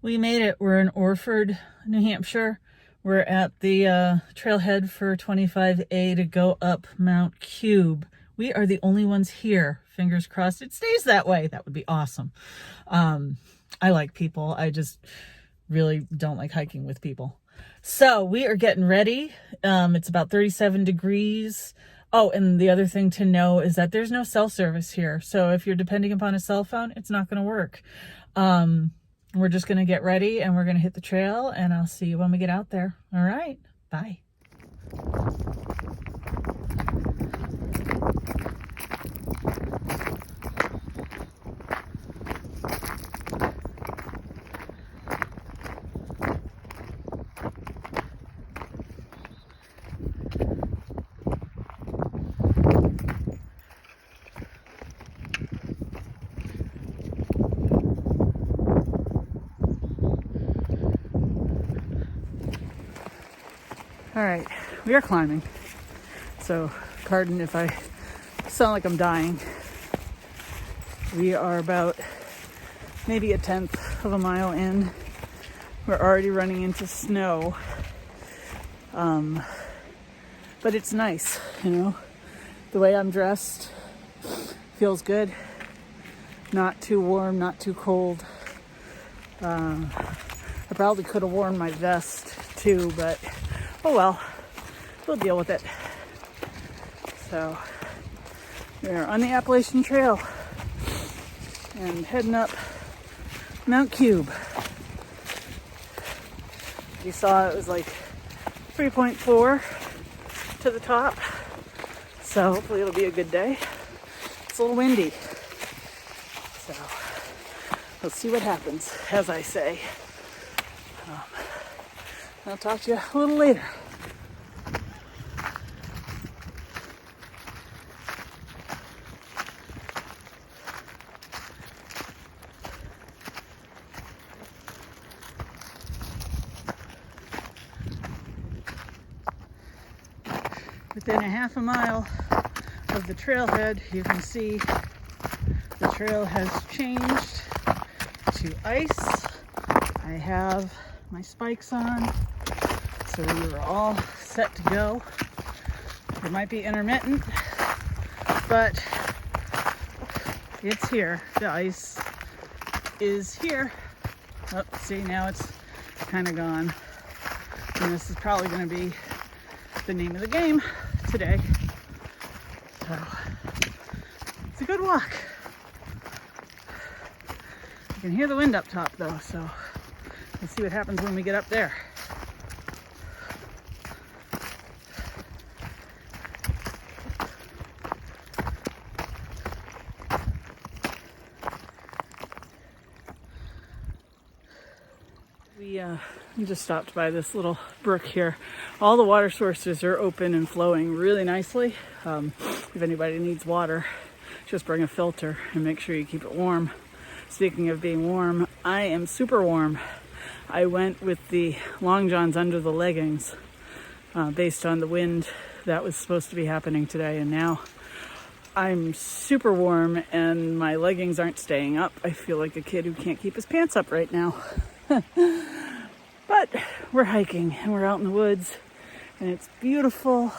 We made it. We're in Orford, New Hampshire. We're at the trailhead for 25A to go up Mount Cube. We are the only ones here. Fingers crossed it stays that way. That would be awesome. I like people. I just really don't like hiking with people. So we are getting ready. It's about 37 degrees. Oh, and the other thing to know is that there's no cell service here. So if you're depending upon a cell phone, it's not going to work. We're just going to get ready and we're going to hit the trail, and I'll see you when we get out there. All right. Bye. All right, we are climbing. So pardon if I sound like I'm dying. We are about maybe 1/10 of a mile in. We're already running into snow. But it's nice, you know. The way I'm dressed feels good. Not too warm, not too cold. I probably could have worn my vest too, but oh well, we'll deal with it. So we're on the Appalachian Trail and heading up Mount Cube. You saw it was like 3.4 to the top, so hopefully it'll be a good day. It's a little windy, so let's see what happens, as I say. I'll talk to you a little later. Within a half a mile of the trailhead, you can see the trail has changed to ice. I have my spikes on, so we are all set to go. It might be intermittent, but it's here. The ice is here. Oh, see, now it's kind of gone. And this is probably going to be the name of the game today. So it's a good walk. You can hear the wind up top though, so let's see what happens when we get up there. We just stopped by this little brook here. All the water sources are open and flowing really nicely. If anybody needs water, just bring a filter and make sure you keep it warm. Speaking of being warm, I am super warm. I went with the long johns under the leggings based on the wind that was supposed to be happening today, and now I'm super warm and my leggings aren't staying up. I feel like a kid who can't keep his pants up right now. But we're hiking and we're out in the woods and it's beautiful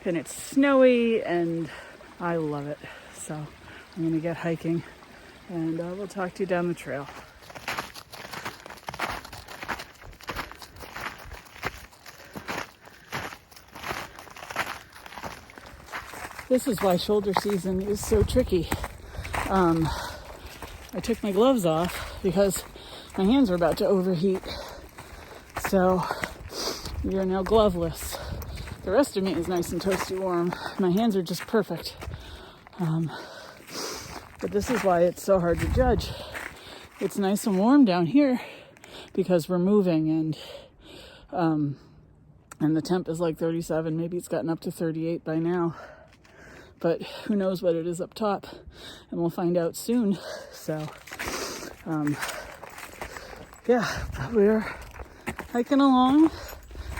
and it's snowy and I love it. So I'm gonna get hiking and we'll talk to you down the trail. This is why shoulder season is so tricky. I took my gloves off because my hands are about to overheat. So we are now gloveless. The rest of me is nice and toasty warm. My hands are just perfect. But this is why it's so hard to judge. It's nice and warm down here because we're moving and the temp is like 37. Maybe it's gotten up to 38 by now. But who knows what it is up top, and we'll find out soon. So, yeah, we're hiking along.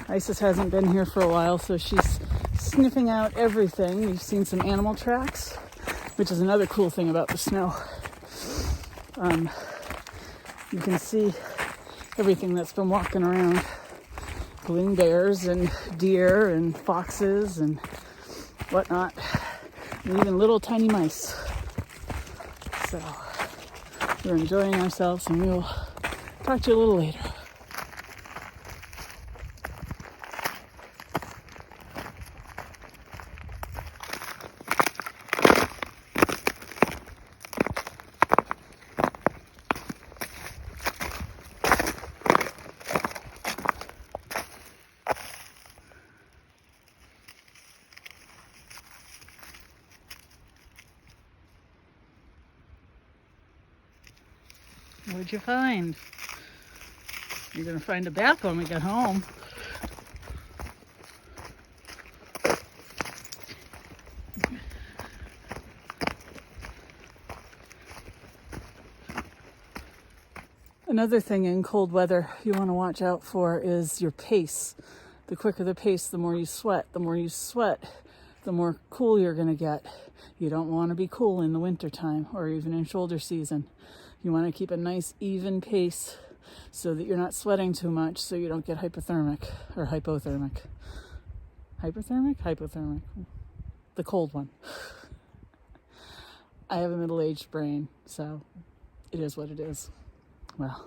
Isis hasn't been here for a while, so she's sniffing out everything. We've seen some animal tracks, which is another cool thing about the snow. You can see everything that's been walking around, including bears and deer and foxes and whatnot, and even little tiny mice. So we're enjoying ourselves, and we'll talk to you a little later. What'd you find? You're gonna find a bath when we get home. Another thing in cold weather you want to watch out for is your pace. The quicker the pace, the more you sweat. The more you sweat, the more cool you're going to get. You don't want to be cool in the wintertime or even in shoulder season. You want to keep a nice even pace so that you're not sweating too much, so you don't get hypothermic or hypothermic. Hyperthermic? Hypothermic. The cold one. I have a middle-aged brain, so it is what it is. Well,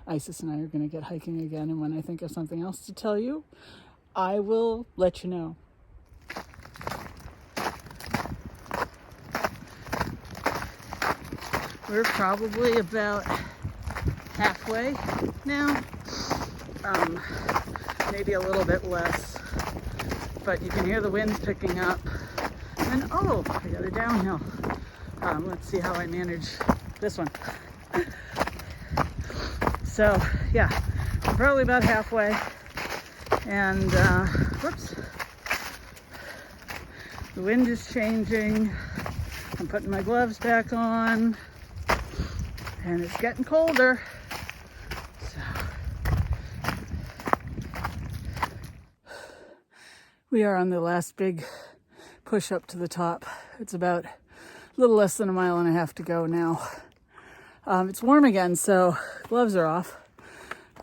Isis and I are going to get hiking again, and when I think of something else to tell you, I will let you know. We're probably about halfway now, maybe a little bit less, but you can hear the winds picking up. And oh, I got a downhill. Let's see how I manage this one. So yeah, I'm probably about halfway, and whoops, the wind is changing. I'm putting my gloves back on, and it's getting colder. So we are on the last big push up to the top. It's about a little less than 1.5 miles to go now. It's warm again, so gloves are off.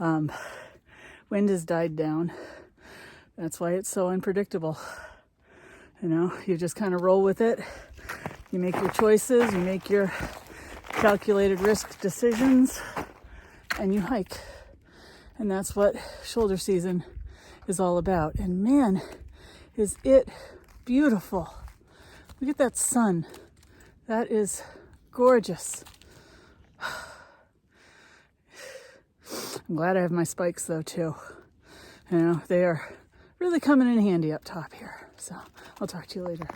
Wind has died down. That's why it's so unpredictable. You know, you just kind of roll with it. You make your choices, you make your calculated risk decisions, and you hike. And that's what shoulder season is all about. And man, is it beautiful. Look at that sun. That is gorgeous. I'm glad I have my spikes though too. You know, they are really coming in handy up top here. So I'll talk to you later.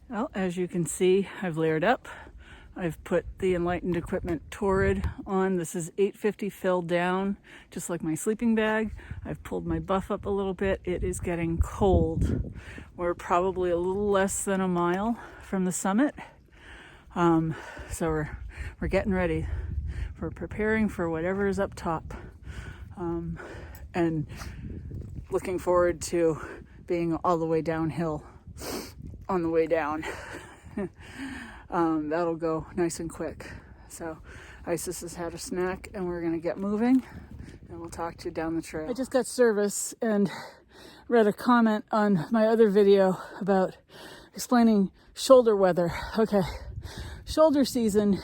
Well, as you can see, I've layered up. I've put the Enlightened Equipment Torrid on. This is 850 filled down, just like my sleeping bag. I've pulled my buff up a little bit. It is getting cold. We're probably a little less than 1 mile from the summit. So we're getting ready. We're preparing for whatever is up top. And looking forward to being all the way downhill on the way down. That'll go nice and quick. So Isis has had a snack, and we're gonna get moving, and we'll talk to you down the trail. I just got service and read a comment on my other video about explaining shoulder weather. Okay, shoulder season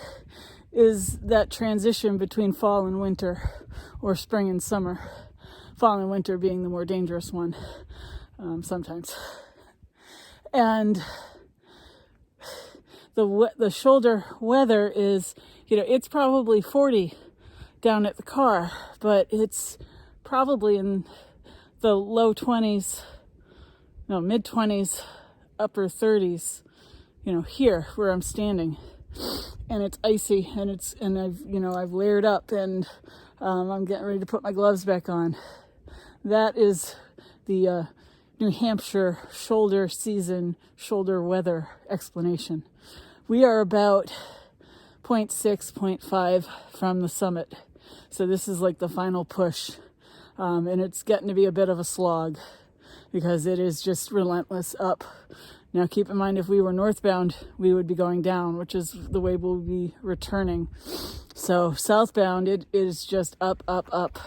is that transition between fall and winter, or spring and summer. Fall and winter being the more dangerous one, sometimes. And the shoulder weather is, you know, it's probably 40 down at the car, but it's probably in the low 20s, no, mid 20s, upper 30s, you know, here where I'm standing. And it's icy, and I've layered up, and I'm getting ready to put my gloves back on. That is the New Hampshire shoulder season, shoulder weather explanation. We are about 0.6, 0.5 from the summit, So this is like the final push. And it's getting to be a bit of a slog because it is just relentless up. Now keep in mind, if we were northbound, we would be going down, which is the way we'll be returning. So southbound, it is just up, up, up.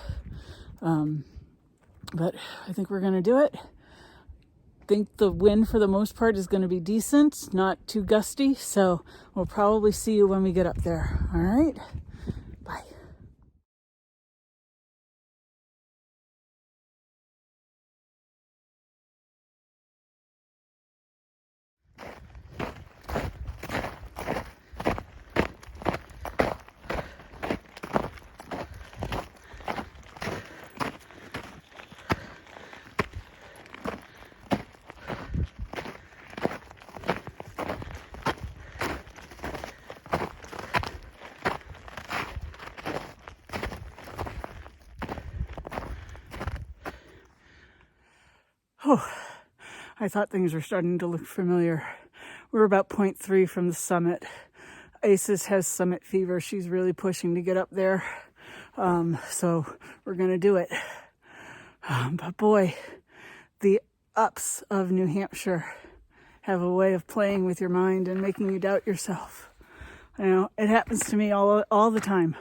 But I think we're going to do it. I think the wind for the most part is going to be decent, not too gusty. So we'll probably see you when we get up there. All right. Bye. Oh, I thought things were starting to look familiar. We're about 0.3 from the summit. Isis has summit fever. She's really pushing to get up there. So we're going to do it. But boy, the ups of New Hampshire have a way of playing with your mind and making you doubt yourself. You know, it happens to me all the time.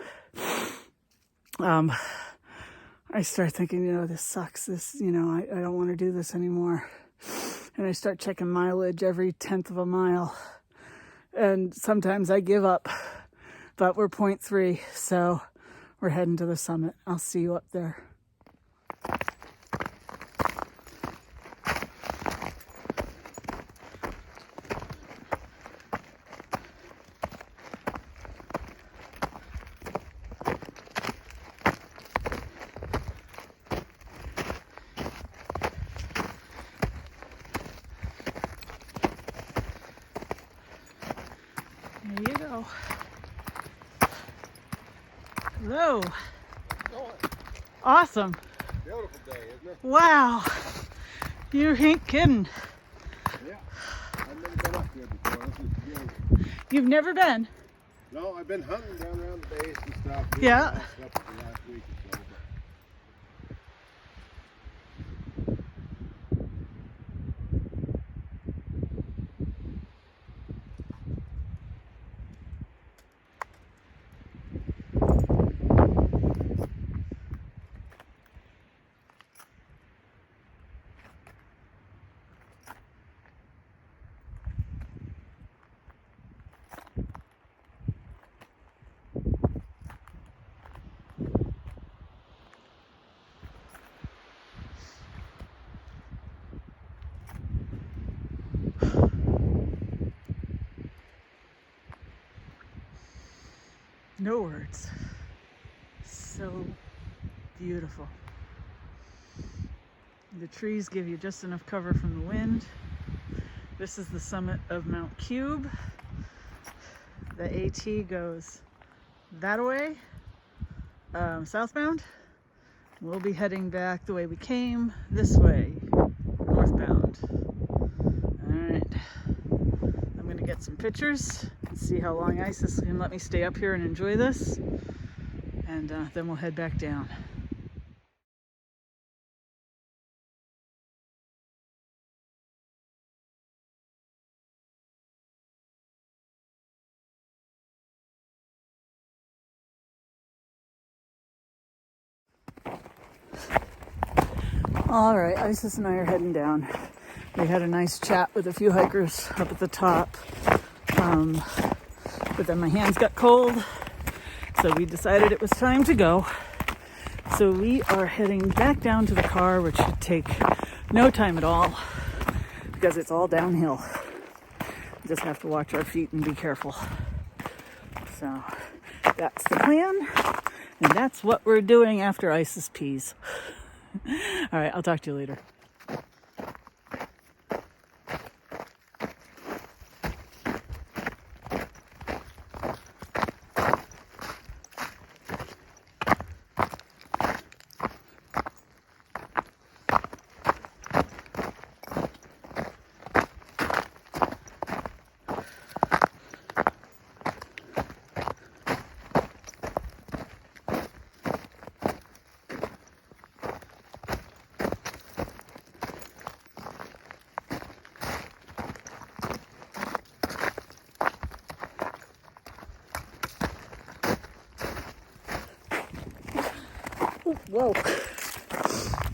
I start thinking, this sucks. This, I don't want to do this anymore. And I start checking mileage every 1/10 of a mile. And sometimes I give up, but we're 0.3, so we're heading to the summit. I'll see you up there. There you go. Hello. Awesome. Beautiful day, isn't it? Wow. You ain't kidding. Yeah. I've never been up here before. This is beautiful. You've never been? No, I've been hunting down around the base and stuff. Yeah. The last week or so. No words. So beautiful. The trees give you just enough cover from the wind. This is the summit of Mount Cube. The AT goes that way, southbound. We'll be heading back the way we came, this way, northbound. All right. I'm gonna get some pictures and see how long Isis can let me stay up here and enjoy this. And then we'll head back down. All right, Isis and I are heading down. We had a nice chat with a few hikers up at the top. But then my hands got cold, so we decided it was time to go. So we are heading back down to the car, which should take no time at all because it's all downhill. We just have to watch our feet and be careful. So that's the plan, and that's what we're doing after Isis pees. All right, I'll talk to you later. Whoa.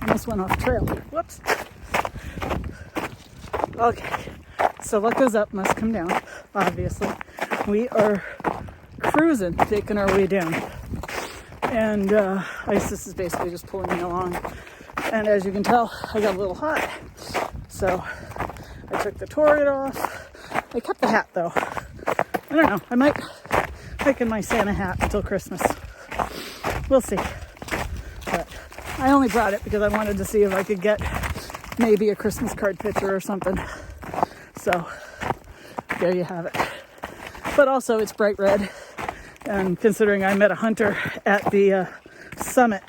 Almost went off trail. Whoops. Okay. So what goes up must come down, obviously. We are cruising, taking our way down. And Isis is basically just pulling me along. And as you can tell, I got a little hot. So I took the Torrid off. I kept the hat though. I don't know. I might hike in my Santa hat until Christmas. We'll see. But I only brought it because I wanted to see if I could get maybe a Christmas card picture or something. So there you have it. But also it's bright red. And considering I met a hunter at the summit,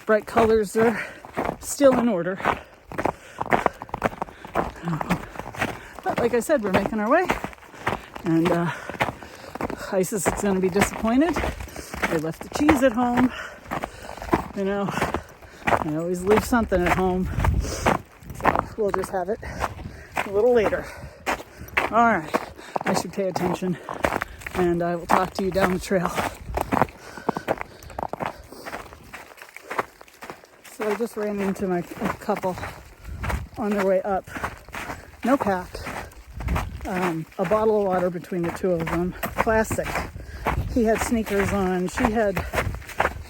bright colors are still in order. But like I said, we're making our way. And Isis is going to be disappointed. I left the cheese at home. You know, I always leave something at home. So we'll just have it a little later. All right, I should pay attention. And I will talk to you down the trail. So I just ran into a couple on their way up. No pack. A bottle of water between the two of them. Classic. He had sneakers on. She had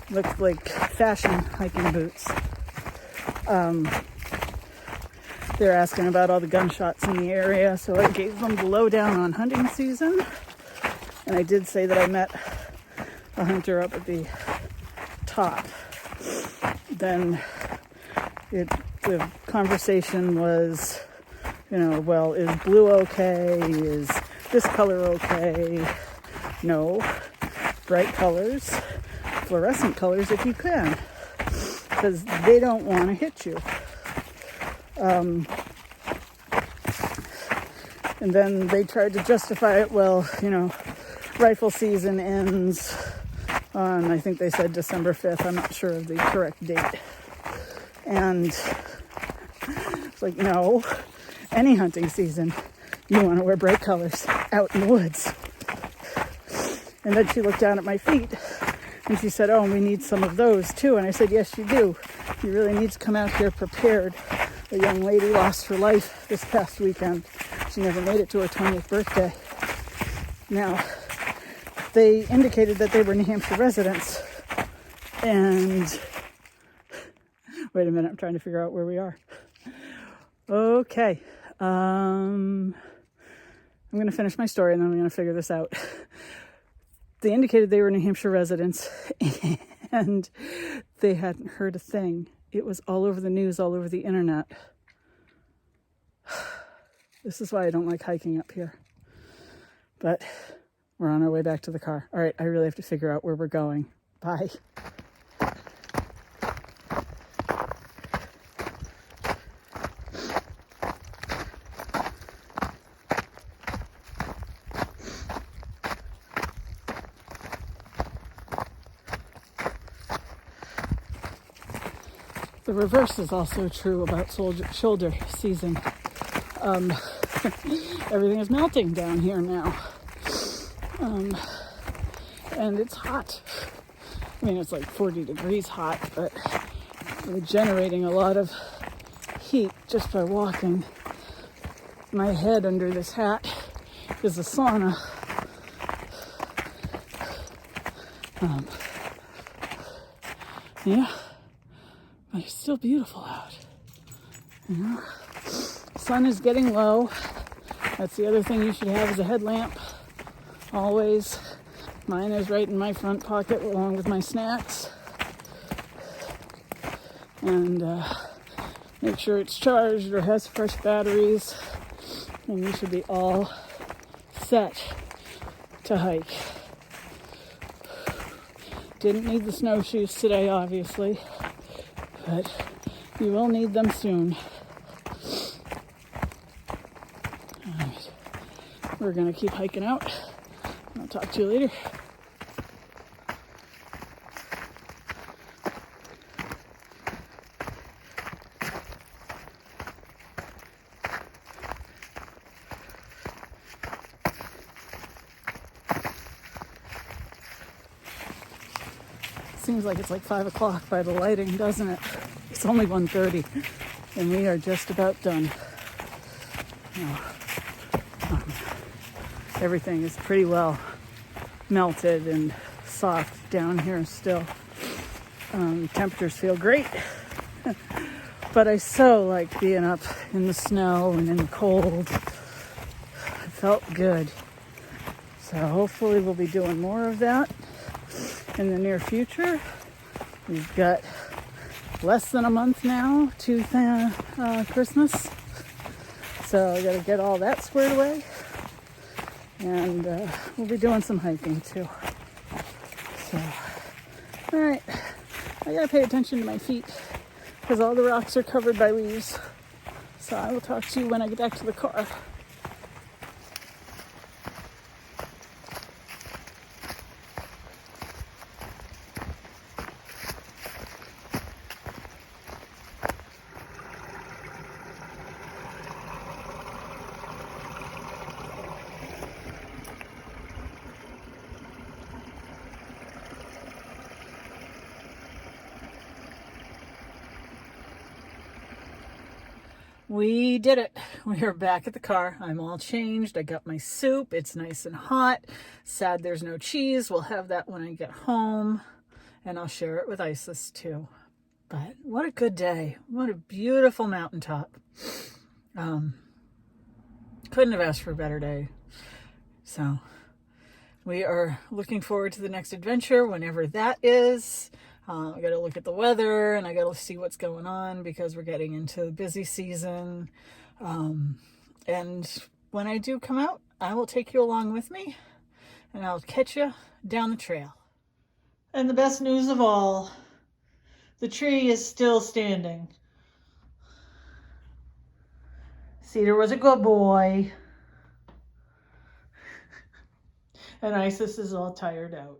looked like fashion hiking boots. They're asking about all the gunshots in the area, so I gave them the lowdown on hunting season. And I did say that I met a hunter up at the top. Then the conversation was, you know, well, is blue okay? Is this color okay? No. Bright colors, fluorescent colors if you can, because they don't want to hit you. And then they tried to justify it, well, you know, rifle season ends on, I think they said December 5th. I'm not sure of the correct date. And it's like, no, any hunting season, you want to wear bright colors out in the woods. And then she looked down at my feet and she said, oh, we need some of those too. And I said, yes, you do. You really need to come out here prepared. A young lady lost her life this past weekend. She never made it to her 20th birthday. Now, they indicated that they were New Hampshire residents. And wait a minute, I'm trying to figure out where we are. Okay. I'm going to finish my story and then I'm going to figure this out. They indicated they were New Hampshire residents and they hadn't heard a thing. It was all over the news, all over the internet. This is why I don't like hiking up here. But we're on our way back to the car. All right, I really have to figure out where we're going. Bye. The reverse is also true about shoulder season. Everything is melting down here now. And it's hot. I mean, it's like 40 degrees hot, but we're generating a lot of heat just by walking. My head under this hat is a sauna. Yeah. But it's still beautiful out, you know. Sun is getting low. That's the other thing you should have is a headlamp. Always. Mine is right in my front pocket along with my snacks. And make sure it's charged or has fresh batteries. And you should be all set to hike. Didn't need the snowshoes today, obviously. But you will need them soon. All right. We're going to keep hiking out. I'll talk to you later. seems like it's like 5 o'clock by the lighting, doesn't it? It's only 1:30 and we are just about done. Everything is pretty well melted and soft down here still. Temperatures feel great, but I so like being up in the snow and in the cold. It felt good. So hopefully we'll be doing more of that in the near future. We've got less than a month now to Christmas. So I gotta get all that squared away. And we'll be doing some hiking too. So, all right. I gotta pay attention to my feet because all the rocks are covered by leaves. So I will talk to you when I get back to the car. We did it. We are back at the car. I'm all changed. I got my soup. It's nice and hot. Sad there's no cheese. We'll have that when I get home. And I'll share it with Isis too. But what a good day. What a beautiful mountaintop. Couldn't have asked for a better day. So we are looking forward to the next adventure, whenever that is. I got to look at the weather and I got to see what's going on because we're getting into the busy season. And when I do come out, I will take you along with me and I'll catch you down the trail. And the best news of all, the tree is still standing. Cedar was a good boy. And Isis is all tired out.